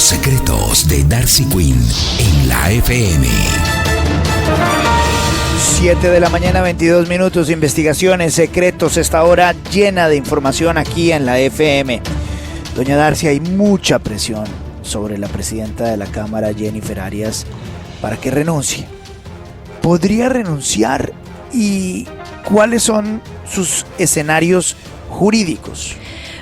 Los secretos de Darcy Quinn en la FM. 7 de la mañana, 22 minutos. Investigaciones, secretos, esta hora llena de información aquí en la FM. Doña Darcy, hay mucha presión sobre la presidenta de la Cámara, Jennifer Arias, para que renuncie. ¿Podría renunciar? ¿Y cuáles son sus escenarios jurídicos?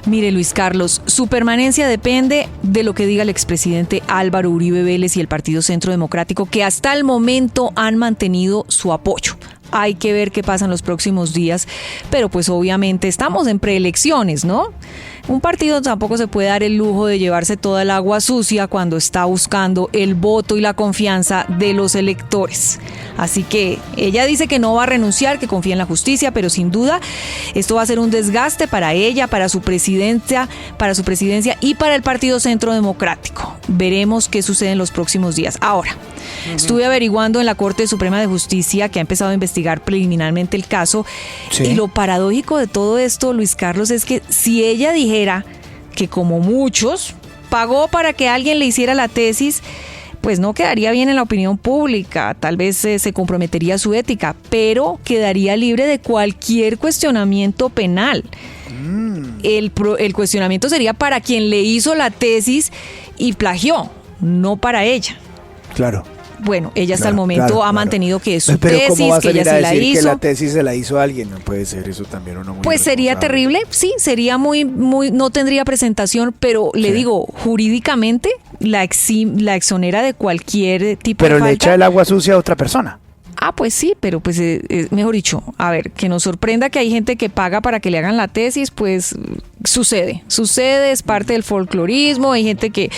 Mire, Luis Carlos, su permanencia depende de lo que diga el expresidente Álvaro Uribe Vélez y el Partido Centro Democrático, que hasta el momento han mantenido su apoyo. Hay que ver qué pasa en los próximos días, pero pues obviamente estamos en preelecciones, ¿no? Un partido tampoco se puede dar el lujo de llevarse toda el agua sucia cuando está buscando el voto y la confianza de los electores. Así que ella dice que no va a renunciar, que confía en la justicia, pero sin duda esto va a ser un desgaste para ella, para su presidencia y para el Partido Centro Democrático. Veremos qué sucede en los próximos días. Ahora, estuve averiguando en la Corte Suprema de Justicia, que ha empezado a investigar preliminarmente el caso, sí. Y lo paradójico de todo esto, Luis Carlos, es que si ella dijera que, como muchos, pagó para que alguien le hiciera la tesis, pues no quedaría bien en la opinión pública, tal vez se comprometería su ética, pero quedaría libre de cualquier cuestionamiento penal. El cuestionamiento sería para quien le hizo la tesis y plagió, no para ella. Claro. Bueno, ella hasta el momento ha mantenido que es su tesis, ¿cómo va a que ella se la hizo? Que la tesis se la hizo alguien? No puede ser eso también uno muy. Pues sería terrible, sí, sería muy, no tendría presentación, pero le digo, jurídicamente la exonera de cualquier tipo de falta. Pero le echa el agua sucia a otra persona. Ah, pues sí, pero pues mejor dicho, a ver, que nos sorprenda que hay gente que paga para que le hagan la tesis, pues sucede, es parte del folclorismo. Hay gente que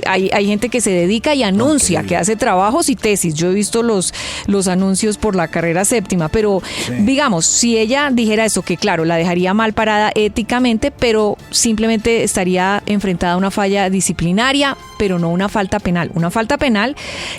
hay gente que se dedica y anuncia, que hace trabajos y tesis. Yo he visto los anuncios por la carrera séptima, pero digamos, si ella dijera eso, que claro, la dejaría mal parada éticamente, pero simplemente estaría enfrentada a una falla disciplinaria, pero no una falta penal. Una falta penal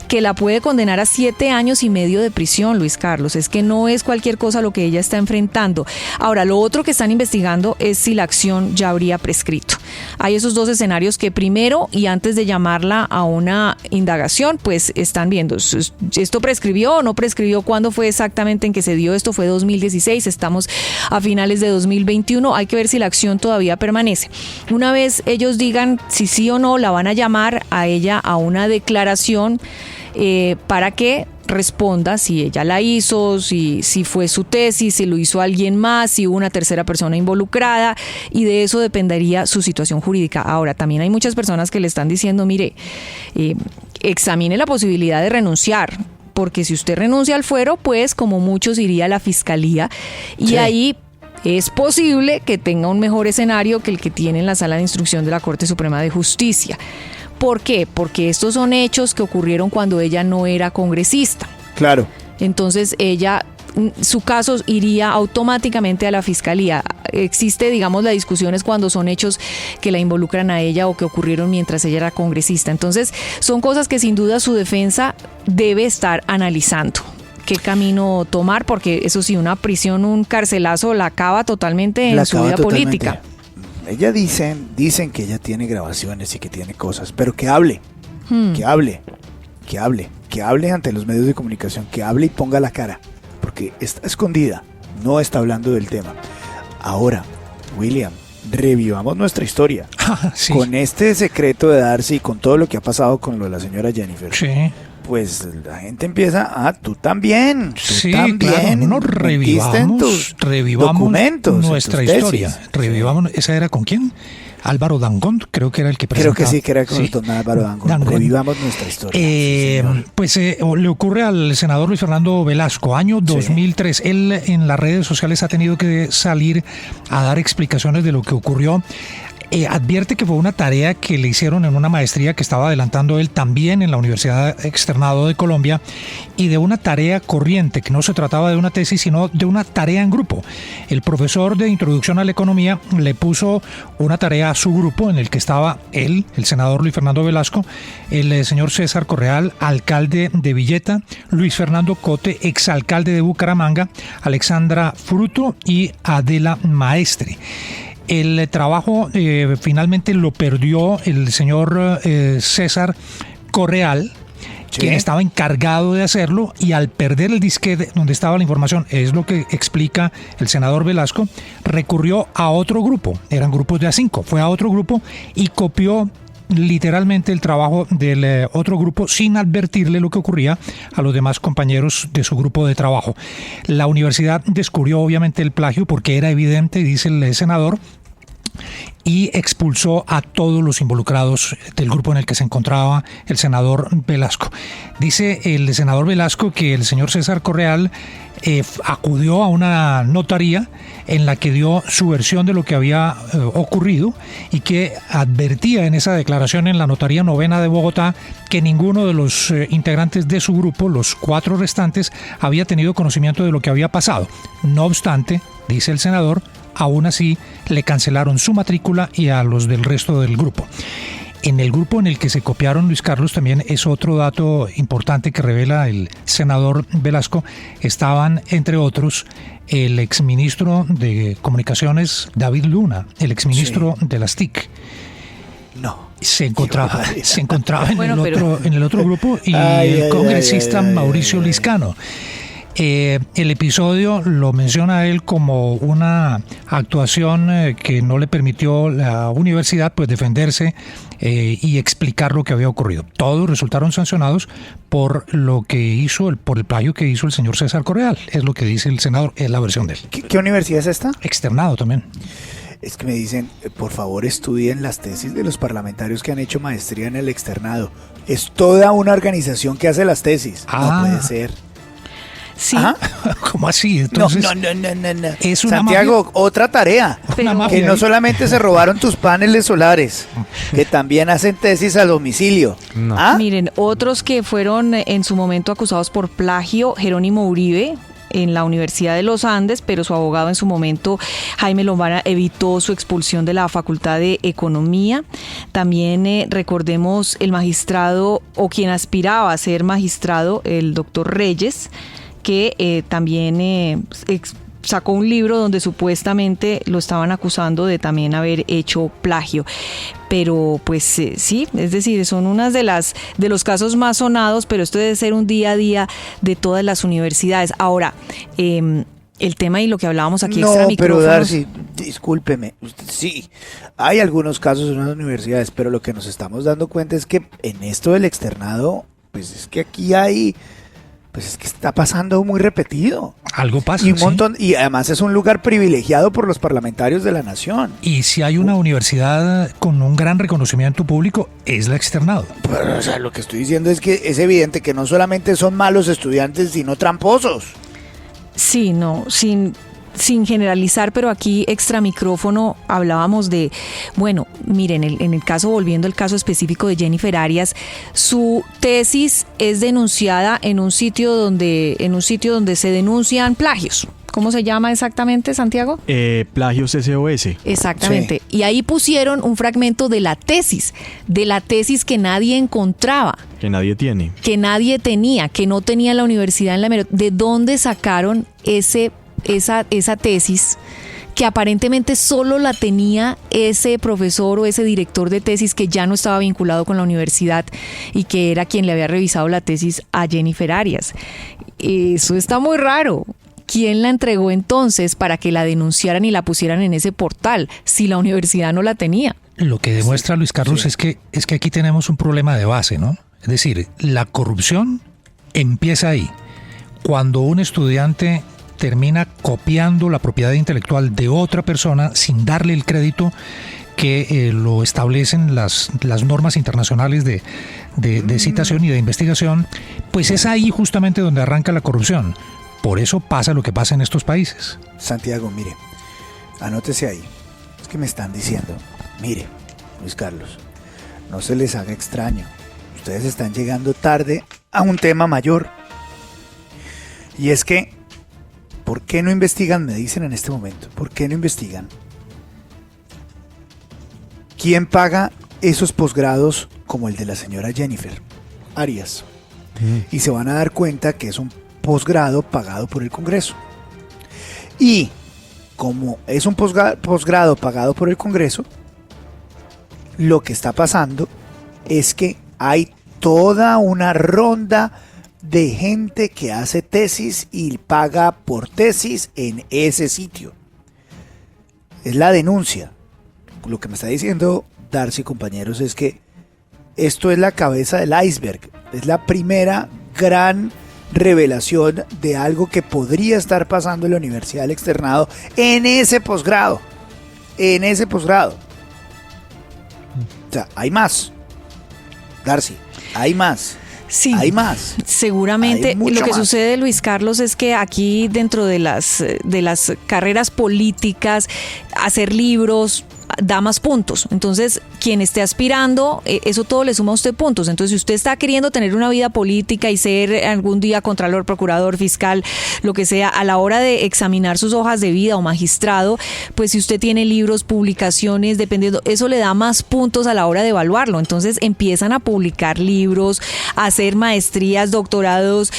que la puede condenar a 7 años y medio de prisión, Luis Carlos. Es que no es cualquier cosa lo que ella está enfrentando. Ahora, lo otro que están investigando es si la acción ya habría prescrito. Hay esos dos escenarios que primero, y antes de llamarla a una indagación, pues están viendo, ¿esto prescribió o no prescribió? ¿Cuándo fue exactamente en que se dio esto? Fue 2016, estamos a finales de 2021, hay que ver si la acción todavía permanece. Una vez ellos digan si sí o no, la van a llamar a ella a una declaración para que responda si ella la hizo, si fue su tesis, si lo hizo alguien más, si hubo una tercera persona involucrada, y de eso dependería su situación jurídica. Ahora, también hay muchas personas que le están diciendo, mire, examine la posibilidad de renunciar, porque si usted renuncia al fuero, pues como muchos iría a la fiscalía y ahí es posible que tenga un mejor escenario que el que tiene en la sala de instrucción de la Corte Suprema de Justicia. ¿Por qué? Porque estos son hechos que ocurrieron cuando ella no era congresista. Claro. Entonces su caso iría automáticamente a la fiscalía. Existe, digamos, la discusión es cuando son hechos que la involucran a ella o que ocurrieron mientras ella era congresista. Entonces, son cosas que sin duda su defensa debe estar analizando. ¿Qué camino tomar? Porque eso sí, una prisión, un carcelazo la acaba totalmente en su vida política. Ella dicen que ella tiene grabaciones y que tiene cosas, pero que hable ante los medios de comunicación, que hable y ponga la cara, porque está escondida, no está hablando del tema. Ahora, William, revivamos nuestra historia. Sí. Con este secreto de Darcy y con todo lo que ha pasado con lo de la señora Jennifer. Sí. Pues la gente empieza, tú también. Claro, no revivamos documentos, nuestra historia. Revivamos, ¿esa era con quién? Álvaro Dangond, creo que era el que presentaba. Creo que sí, que era con don Álvaro Dangond. Revivamos nuestra historia. Pues le ocurre al senador Luis Fernando Velasco, año 2003. Él en las redes sociales ha tenido que salir a dar explicaciones de lo que ocurrió. Advierte que fue una tarea que le hicieron en una maestría que estaba adelantando él también en la Universidad Externado de Colombia, y de una tarea corriente, que no se trataba de una tesis, sino de una tarea en grupo. El profesor de Introducción a la Economía le puso una tarea a su grupo en el que estaba él, el senador Luis Fernando Velasco, el señor César Correal, alcalde de Villeta, Luis Fernando Cote, exalcalde de Bucaramanga, Alexandra Fruto y Adela Maestre. El trabajo finalmente lo perdió el señor César Correal, quien estaba encargado de hacerlo, y al perder el disquete donde estaba la información, es lo que explica el senador Velasco, recurrió a otro grupo, eran grupos de A5, fue a otro grupo y copió literalmente el trabajo del otro grupo sin advertirle lo que ocurría a los demás compañeros de su grupo de trabajo. La universidad descubrió obviamente el plagio porque era evidente, dice el senador, y expulsó a todos los involucrados del grupo en el que se encontraba el senador Velasco. Dice el senador Velasco que el señor César Correal acudió a una notaría en la que dio su versión de lo que había ocurrido y que advertía en esa declaración en la Notaría Novena de Bogotá que ninguno de los integrantes de su grupo, los 4 restantes, había tenido conocimiento de lo que había pasado. No obstante, dice el senador, aún así le cancelaron su matrícula y a los del resto del grupo. En el grupo en el que se copiaron, Luis Carlos, también es otro dato importante que revela el senador Velasco, estaban entre otros el exministro de Comunicaciones David Luna, el exministro de las TIC. Se encontraba en, bueno, en el otro grupo y el congresista Mauricio Liscano. El episodio lo menciona él como una actuación que no le permitió a la universidad pues defenderse y explicar lo que había ocurrido. Todos resultaron sancionados por lo que hizo, por el plagio que hizo el señor César Correal. Es lo que dice el senador, es la versión de él. ¿Qué universidad es esta? Externado también. Es que me dicen, por favor estudien las tesis de los parlamentarios que han hecho maestría en el externado. Es toda una organización que hace las tesis. No puede ser. Sí. ¿Cómo así? Entonces, no. Es una Santiago, mafia. otra tarea. Que no solamente se robaron tus paneles solares, que también hacen tesis a domicilio. No. Miren, otros que fueron en su momento acusados por plagio, Jerónimo Uribe, en la Universidad de los Andes, pero su abogado en su momento, Jaime Lombana, evitó su expulsión de la Facultad de Economía. También recordemos el magistrado, o quien aspiraba a ser magistrado, el doctor Reyes, que también sacó un libro donde supuestamente lo estaban acusando de también haber hecho plagio. Pero pues sí, es decir, son unas de los casos más sonados, pero esto debe ser un día a día de todas las universidades. Ahora, el tema y lo que hablábamos aquí extra micrófonos. Pero Darcy, discúlpeme, sí, hay algunos casos en las universidades, pero lo que nos estamos dando cuenta es que en esto del externado, pues es que aquí hay... Pues es que está pasando muy repetido. Algo pasa, y un montón, y además es un lugar privilegiado por los parlamentarios de la nación. Y si hay una universidad con un gran reconocimiento público, es la externado. Pero, o sea, lo que estoy diciendo es que es evidente que no solamente son malos estudiantes, sino tramposos. Sí, no, sin generalizar, pero aquí extra micrófono hablábamos de, bueno, miren, en el caso, volviendo al caso específico de Jennifer Arias, su tesis es denunciada en un sitio donde se denuncian plagios. ¿Cómo se llama exactamente, Santiago? Plagios SOS. Exactamente. Sí. Y ahí pusieron un fragmento de la tesis que nadie encontraba. Que nadie tiene. Que nadie tenía, que no tenía la universidad en la memoria. ¿De dónde sacaron esa tesis que aparentemente solo la tenía ese profesor o ese director de tesis que ya no estaba vinculado con la universidad y que era quien le había revisado la tesis a Jennifer Arias? Eso está muy raro. ¿Quién la entregó entonces para que la denunciaran y la pusieran en ese portal si la universidad no la tenía? Lo que demuestra Luis Carlos sí. es que aquí tenemos un problema de base, ¿no? Es decir, la corrupción empieza ahí. Cuando un estudiante termina copiando la propiedad intelectual de otra persona sin darle el crédito que lo establecen las normas internacionales de citación y de investigación, pues es ahí justamente donde arranca la corrupción. Por eso pasa lo que pasa en estos países. Santiago, mire, anótese ahí. Es que me están diciendo, mire, Luis Carlos, no se les haga extraño. Ustedes están llegando tarde a un tema mayor. Y es que, ¿por qué no investigan? Me dicen en este momento, ¿por qué no investigan? ¿Quién paga esos posgrados como el de la señora Jennifer Arias? Y se van a dar cuenta que es un posgrado pagado por el Congreso. Y como es un posgrado pagado por el Congreso, lo que está pasando es que hay toda una ronda de gente que hace tesis y paga por tesis en ese sitio. Es la denuncia. Lo que me está diciendo Darcy, compañeros, es que esto es la cabeza del iceberg. Es la primera gran revelación de algo que podría estar pasando en la Universidad del Externado en ese posgrado. En ese posgrado. O sea, hay más. Darcy, hay más. Sí, hay más. Seguramente Hay mucho lo que más. sucede, Luis Carlos, es que aquí dentro de las carreras políticas, hacer libros da más puntos. Entonces, quien esté aspirando, eso todo le suma a usted puntos. Entonces, si usted está queriendo tener una vida política y ser algún día contralor, procurador, fiscal, lo que sea, a la hora de examinar sus hojas de vida o magistrado, pues si usted tiene libros, publicaciones, dependiendo, eso le da más puntos a la hora de evaluarlo. Entonces, empiezan a publicar libros, a hacer maestrías, doctorados,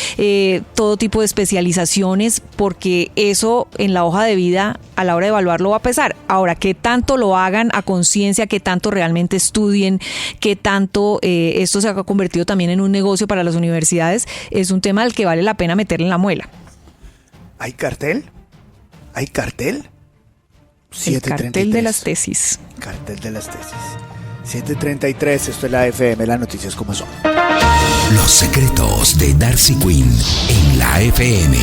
todo tipo de especializaciones, porque eso en la hoja de vida a la hora de evaluarlo va a pesar. Ahora, ¿qué tanto lo hagan a conciencia, qué tanto realmente estudien, qué tanto esto se ha convertido también en un negocio para las universidades? Es un tema al que vale la pena meterle en la muela. ¿Hay cartel? ¿Hay cartel? El cartel de las tesis. Cartel de las tesis. 7:33, esto es la FM, las noticias como son. Los secretos de Darcy Quinn en la FM.